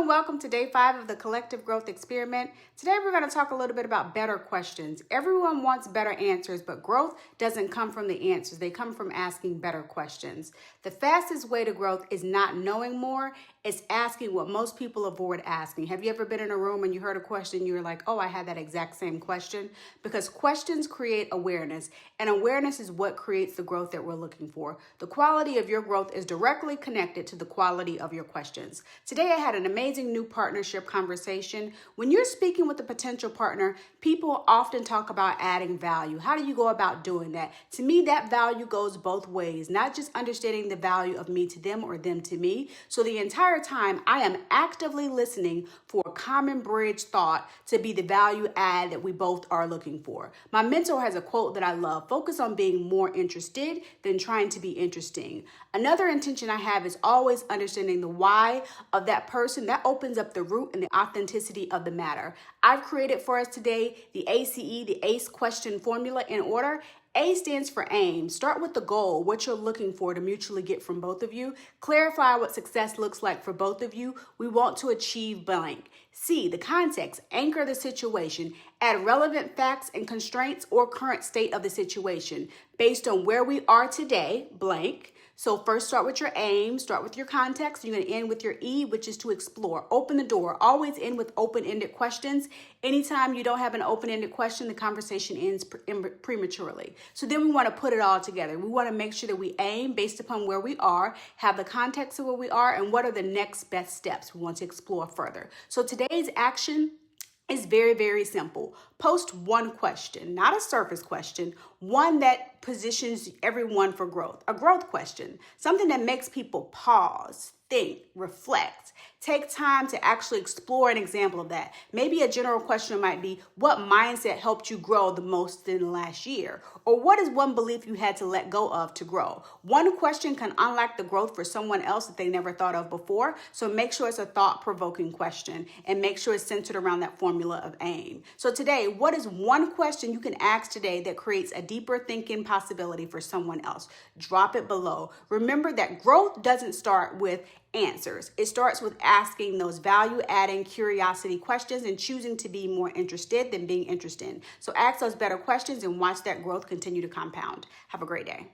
and welcome to day 5 of the Collective Growth Experiment. Today we're going to talk a little bit about better questions. Everyone wants better answers, but growth doesn't come from the answers. They come from asking better questions. The fastest way to growth is not knowing more, it's asking what most people avoid asking. Have you ever been in a room and you heard a question, you were like, oh, I had that exact same question? Because questions create awareness, and awareness is what creates the growth that we're looking for. The quality of your growth is directly connected to the quality of your questions. Today I had an amazing new partnership conversation. When you're speaking with a potential partner, people often talk about adding value. How do you go about doing that? To me, that value goes both ways, not just understanding the value of me to them or them to me. So the entire time I am actively listening for a common bridge thought to be the value add that we both are looking for. My mentor has a quote that I love: focus on being more interested than trying to be interesting. Another intention I have is always understanding the why of that person. That opens up the root and the authenticity of the matter. I've created for us today the ACE, the ACE question formula in order. A stands for aim. Start with the goal, what you're looking for to mutually get from both of you. Clarify what success looks like for both of you. We want to achieve blank. C, the context. Anchor the situation. Add relevant facts and constraints or current state of the situation based on where we are today, blank. So first start with your aim, start with your context. You're going to end with your E, which is to explore. Open the door. Always end with open-ended questions. Anytime you don't have an open-ended question, the conversation ends prematurely. So then we want to put it all together. We want to make sure that we aim based upon where we are, have the context of where we are, and what are the next best steps we want to explore further. So today's action is very, very simple. Post one question, not a surface question, one that positions everyone for growth, a growth question, something that makes people pause, think, reflect, take time to actually explore an example of that. Maybe a general question might be, what mindset helped you grow the most in the last year? Or what is one belief you had to let go of to grow? One question can unlock the growth for someone else that they never thought of before. So make sure it's a thought-provoking question and make sure it's centered around that formula of aim. So today, what is one question you can ask today that creates a deeper thinking possibility for someone else? Drop it below. Remember that growth doesn't start with answers. It starts with asking those value-adding curiosity questions and choosing to be more interested than being interested. So ask those better questions and watch that growth continue to compound. Have a great day.